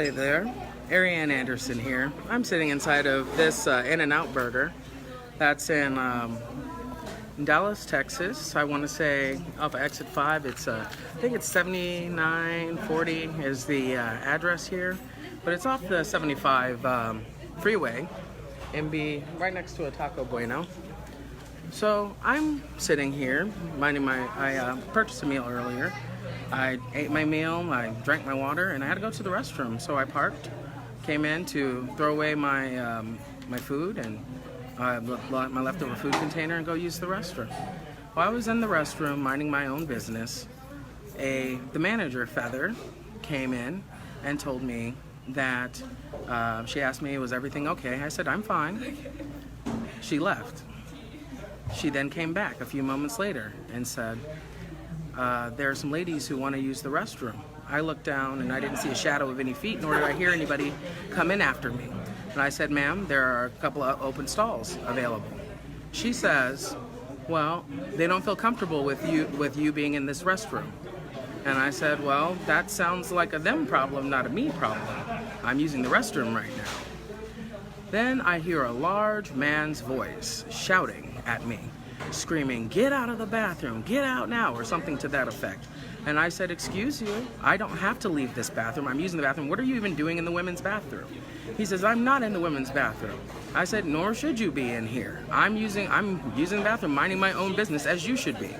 Hi there, Ariane Anderson here. I'm sitting inside of this In-N-Out burger that's in Dallas, Texas. I want to say off of exit 5. It's I think it's 7940 is the address here, but it's off the 75 freeway and be right next to a Taco Bueno. So I'm sitting here minding my. I purchased a meal earlier. I ate my meal, I drank my water, and I had to go to the restroom. So I parked, came in to throw away my my food and my leftover food container and go use the restroom. While I was in the restroom minding my own business, the manager, Feather, came in and told me that she asked me, was everything okay? I said, I'm fine. She left. She then came back a few moments later and said, there are some ladies who want to use the restroom. I looked down and I didn't see a shadow of any feet, nor did I hear anybody come in after me. And I said, ma'am, there are a couple of open stalls available. She says, well, they don't feel comfortable with you being in this restroom. And I said, well, that sounds like a them problem, not a me problem. I'm using the restroom right now. Then I hear a large man's voice shouting at me, screaming, get out of the bathroom, get out now, or something to that effect. And I said, excuse you, I don't have to leave this bathroom, I'm using the bathroom. What are you even doing in the women's bathroom? He says, I'm not in the women's bathroom. I said, nor should you be in here. I'm using the bathroom, minding my own business as you should be.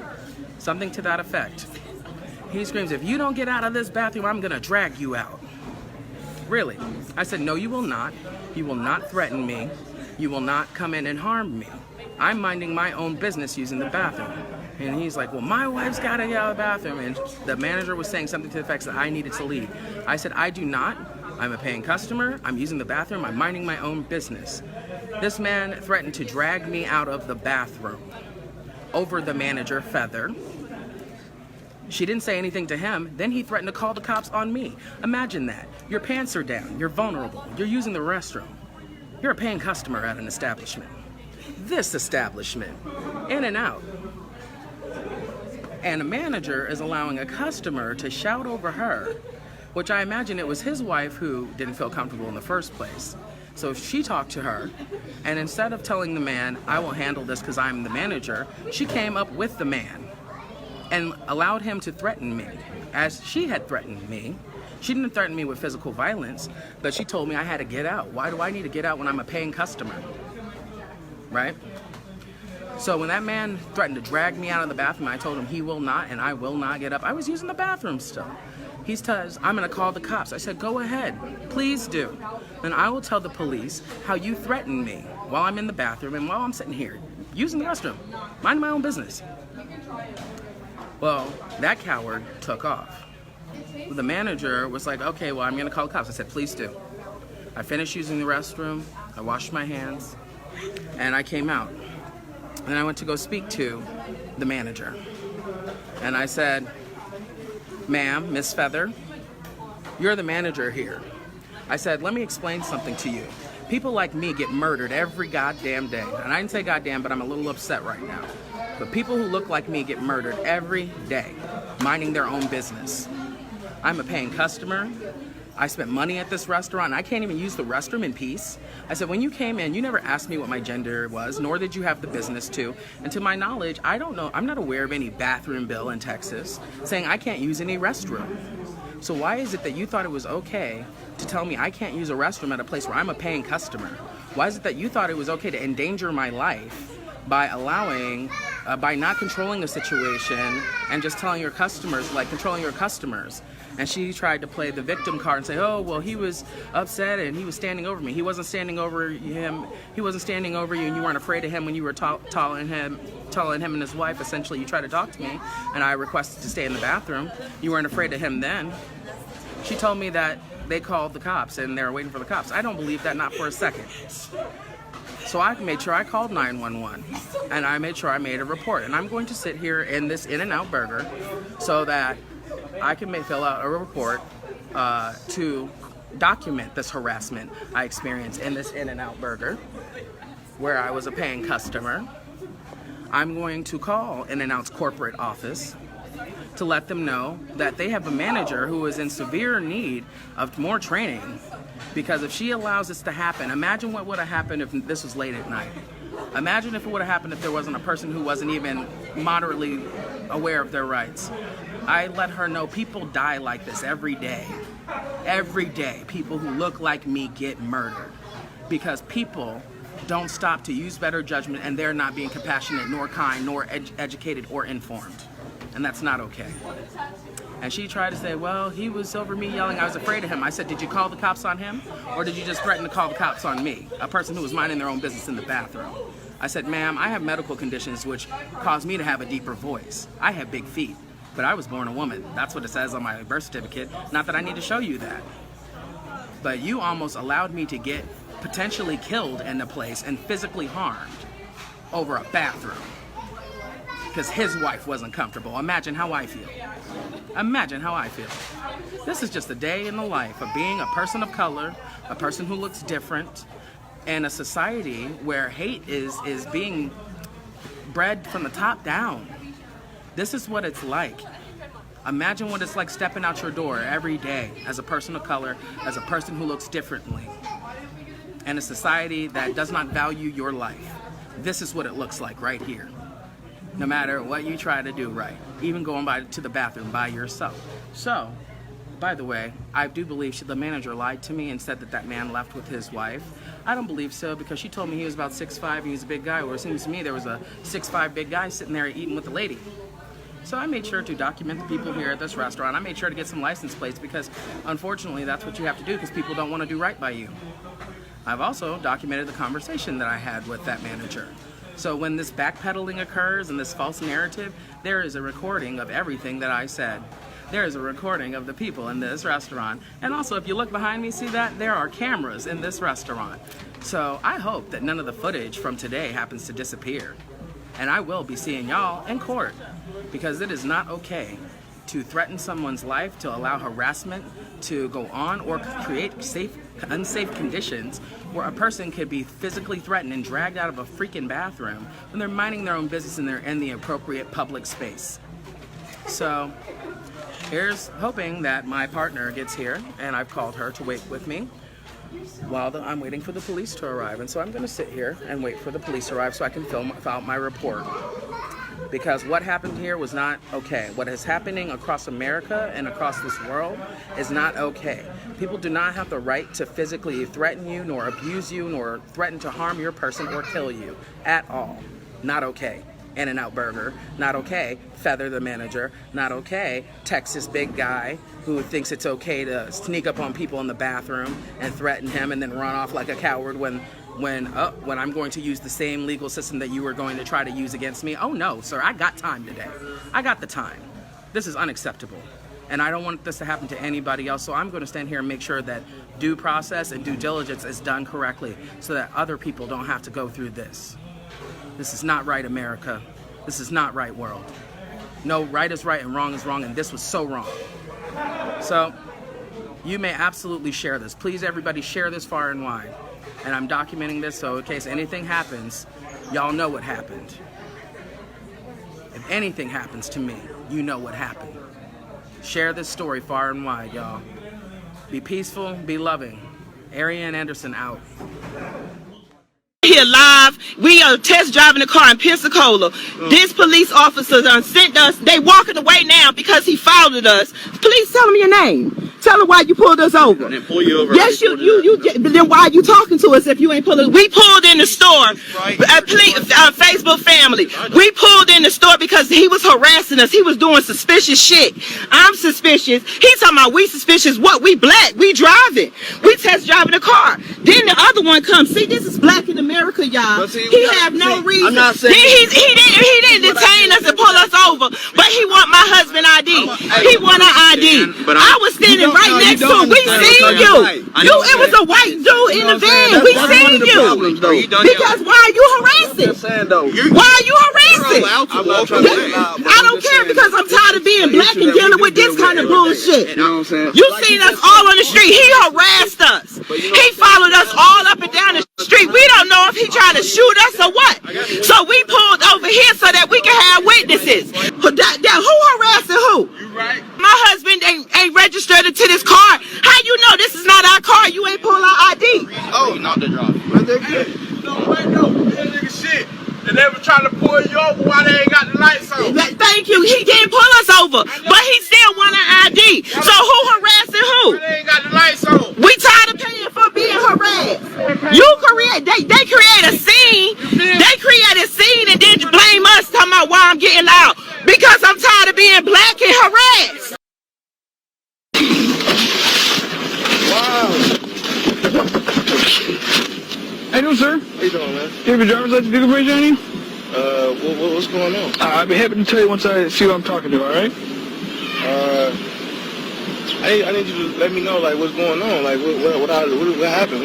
Something to that effect. He screams, if you don't get out of this bathroom, I'm gonna drag you out. Really? I said, no, you will not. You will not threaten me. You will not come in and harm me. I'm minding my own business using the bathroom. And he's like, well, my wife's got to get out of the bathroom. And the manager was saying something to the effect that I needed to leave. I said, I do not. I'm a paying customer. I'm using the bathroom. I'm minding my own business. This man threatened to drag me out of the bathroom over the manager, Feather. She didn't say anything to him. Then he threatened to call the cops on me. Imagine that. Your pants are down. You're vulnerable. You're using the restroom. You're a paying customer at an establishment. This establishment, In-N-Out. And a manager is allowing a customer to shout over her, which I imagine it was his wife who didn't feel comfortable in the first place. So she talked to her, and instead of telling the man, I will handle this because I'm the manager, she came up with the man and allowed him to threaten me, as she had threatened me. She didn't threaten me with physical violence, but she told me I had to get out. Why do I need to get out when I'm a paying customer? Right? So when that man threatened to drag me out of the bathroom, I told him he will not and I will not get up. I was using the bathroom still. He says, I'm gonna call the cops. I said, go ahead, please do. And I will tell the police how you threatened me while I'm in the bathroom and while I'm sitting here, using the restroom, minding my own business. Well, that coward took off. The manager was like, okay, well, I'm gonna call the cops. I said, please do. I finished using the restroom, I washed my hands, and I came out. And I went to go speak to the manager. And I said, ma'am, Miss Feather, you're the manager here. I said, let me explain something to you. People like me get murdered every goddamn day. And I didn't say goddamn, but I'm a little upset right now. But people who look like me get murdered every day, minding their own business. I'm a paying customer. I spent money at this restaurant, and I can't even use the restroom in peace. I said, when you came in, you never asked me what my gender was, nor did you have the business to. And to my knowledge, I don't know, I'm not aware of any bathroom bill in Texas saying I can't use any restroom. So why is it that you thought it was okay to tell me I can't use a restroom at a place where I'm a paying customer? Why is it that you thought it was okay to endanger my life by allowing, by not controlling the situation and just telling your customers, like controlling your customers? And she tried to play the victim card and say, oh, well, he was upset and he was standing over me. He wasn't standing over him. He wasn't standing over you, and you weren't afraid of him when you were taller than him and his wife. Essentially, you tried to talk to me, and I requested to stay in the bathroom. You weren't afraid of him then. She told me that they called the cops and they were waiting for the cops. I don't believe that, not for a second. So I made sure I called 911, and I made sure I made a report. And I'm going to sit here in this In-N-Out burger so that I can fill out a report to document this harassment I experienced in this In-N-Out burger, where I was a paying customer. I'm going to call In-N-Out's corporate office to let them know that they have a manager who is in severe need of more training. Because if she allows this to happen, imagine what would have happened if this was late at night. Imagine if it would have happened if there wasn't a person who wasn't even moderately aware of their rights. I let her know people die like this every day. Every day, people who look like me get murdered because people don't stop to use better judgment, and they're not being compassionate, nor kind, nor educated, or informed. And that's not okay. And she tried to say, well, he was over me yelling, I was afraid of him. I said, did you call the cops on him? Or did you just threaten to call the cops on me, a person who was minding their own business in the bathroom? I said, ma'am, I have medical conditions which cause me to have a deeper voice. I have big feet, but I was born a woman. That's what it says on my birth certificate. Not that I need to show you that. But you almost allowed me to get potentially killed in the place and physically harmed over a bathroom because his wife wasn't comfortable. Imagine how I feel. Imagine how I feel. This is just a day in the life of being a person of color, a person who looks different, in a society where hate is being bred from the top down. This is what it's like. Imagine what it's like stepping out your door every day as a person of color, as a person who looks differently, in a society that does not value your life. This is what it looks like right here. No matter what you try to do right, even going to the bathroom by yourself. So, by the way, I do believe the manager lied to me and said that that man left with his wife. I don't believe so, because she told me he was about 6'5", and he was a big guy, where it seems to me there was a 6'5" big guy sitting there eating with the lady. So I made sure to document the people here at this restaurant. I made sure to get some license plates because unfortunately that's what you have to do because people don't want to do right by you. I've also documented the conversation that I had with that manager. So when this backpedaling occurs and this false narrative, there is a recording of everything that I said. There is a recording of the people in this restaurant. And also, if you look behind me, see that? There are cameras in this restaurant. So I hope that none of the footage from today happens to disappear. And I will be seeing y'all in court, because it is not okay to threaten someone's life, to allow harassment to go on, or create unsafe conditions where a person could be physically threatened and dragged out of a freaking bathroom when they're minding their own business and they're in the appropriate public space. So here's hoping that my partner gets here, and I've called her to wait with me while I'm waiting for the police to arrive. And so I'm going to sit here and wait for the police to arrive so I can fill out my report. Because what happened here was not okay. What is happening across America and across this world is not okay. People do not have the right to physically threaten you, nor abuse you, nor threaten to harm your person or kill you at all. Not okay. In-N-Out Burger, not okay. Feather the manager, not okay. Texas big guy who thinks it's okay to sneak up on people in the bathroom and threaten him and then run off like a coward when I'm going to use the same legal system that you were going to try to use against me. Oh no, sir, I got time today. I got the time. This is unacceptable. And I don't want this to happen to anybody else, so I'm going to stand here and make sure that due process and due diligence is done correctly so that other people don't have to go through this. This is not right, America. This is not right, world. No, right is right and wrong is wrong, and this was so wrong. So, you may absolutely share this. Please, everybody, share this far and wide. And I'm documenting this so in case anything happens, y'all know what happened. If anything happens to me, you know what happened. Share this story far and wide, y'all. Be peaceful, be loving. Ariane Anderson out. Here live, we are test driving the car in Pensacola. This police officer done sent us. They walking away now because he followed us. Please tell him your name. Tell him why you pulled us over. I didn't pull you over. Yes, you. Then why are you talking to us if you ain't pulling? We pulled in the store. Facebook family. We pulled in the store because he was harassing us. He was doing suspicious shit. I'm suspicious. He's talking about we suspicious. What? We black. We driving. We test driving the car. Then the other one comes. See, this is black in America, y'all. He have no reason. I'm not saying he didn't detain us and pull us over, but he want my husband ID. He want our ID. I was standing right next to him. We seen you. It was a white dude in the van. We seen you. Because why are you harassing? Why are you harassing? I don't care because I'm tired of being black and dealing with this kind of bullshit. You seen us all on the street. He harassed us. He followed us all up and down the street. We don't know if he tried to shoot us or what. So we pulled over here so that we can have witnesses. who harassing who? You right. My husband ain't registered to this car. How you know this is not our car? You ain't pull our ID. Oh, not the driver. But they good. No, wait, no. That nigga shit. And they were trying to pull you over while they ain't got the lights on. Thank you. He didn't pull us over, but he still want an ID. So who harassing who? They ain't got the lights on. We tired of paying for being harassed. They create a scene. They create a scene and then blame us talking about why I'm getting out. Because I'm tired of being black and harassed. Wow. How you doing, sir? How you doing, man? Do you have your driver's license vehicle on you? What's going on? I'd be happy to tell you once I see who I'm talking to, alright? I need you to let me know, like, what's going on. Like, what happened?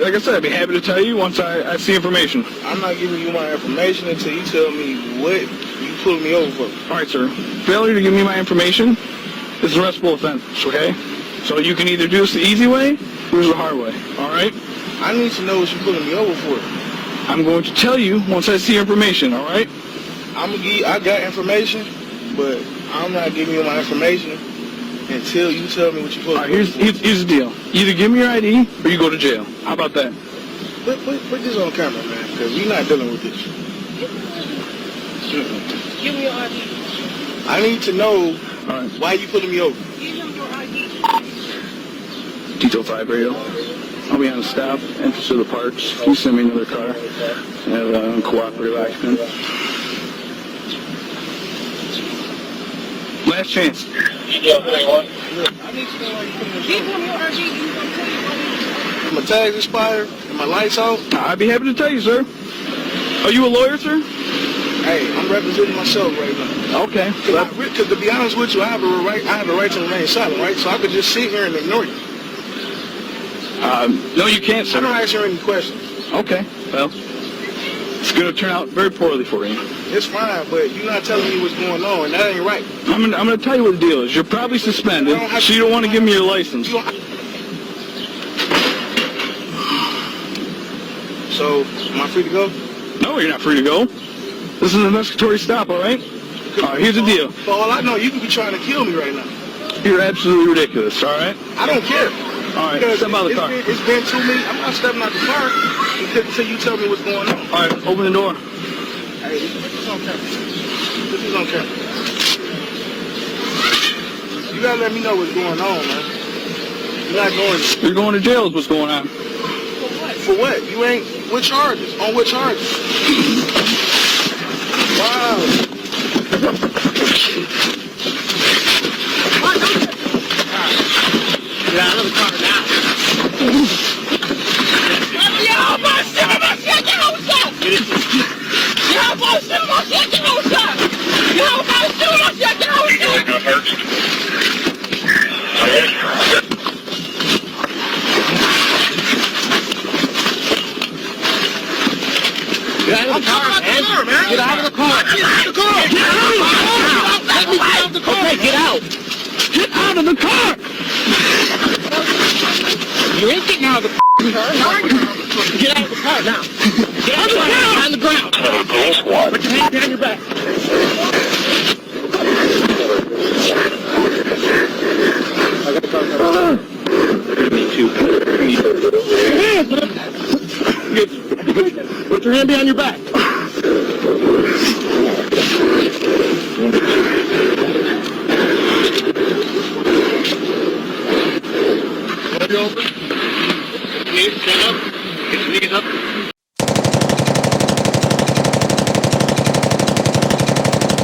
Like I said, I'd be happy to tell you once I see information. I'm not giving you my information until you tell me what you pulled me over for. Alright, sir. Failure to give me my information is a arrestable offense, okay? So you can either do this the easy way or the hard way, alright? I need to know what you're pulling me over for. I'm going to tell you once I see information, alright? I got information, but I'm not giving you my information until you tell me what you're pulling me over for. Here's the deal. Either give me your ID or you go to jail. How about that? Put this on camera, man, because we're not dealing with this. Give me your ID. I need to know Alright. why you pulling me over. Give him your ID. Detail 5 radio. I'll be on the stop, entrance to the parks. Can you send me another car? And have a cooperative occupant. Last chance. Look, I need to know why you pulling me Give over. him your ID. My tag's expired and my lights out. I'd be happy to tell you, sir. Are you a lawyer, sir? Hey, I'm representing myself right now. Okay. Because to be honest with you, I have a right to remain silent, right? So I could just sit here and ignore you. No, you can't, I sir. don't ask you any questions. Okay. Well, it's going to turn out very poorly for you. It's fine, but you're not telling me what's going on, and that ain't right. I'm going to tell you what the deal is. You're probably suspended, so you don't want to give me your license. So, am I free to go? No, you're not free to go. This is an investigatory stop, all right? Here's the deal. For all I know, you could be trying to kill me right now. You're absolutely ridiculous, all right? I don't care. All right, Because step out of the car. It's been 2 minutes. I'm not stepping out the car until you tell me what's going on. All right, open the door. Hey, this is on camera. This is on camera. You gotta let me know what's going on, man. You're not going. You're going to jail is what's going on. For what? You ain't. What charges? On what charges? Wow. Get out of the car now. Y'all about to shit on my shit, get on shit! Y'all about to shit on my shit, get on shit! Y'all about to shit on my shit, get on shit! Get out of the car, man! Get out of the car! Get out of the car! Get out of the car! Let me get out of the car! Okay, get out! Get out of the car! You ain't getting out of the car. Get out of the car now. Get out of the car. On the ground. Put your hand behind your back. Me too. Put your hand behind your back. Stand up. Get your knees up.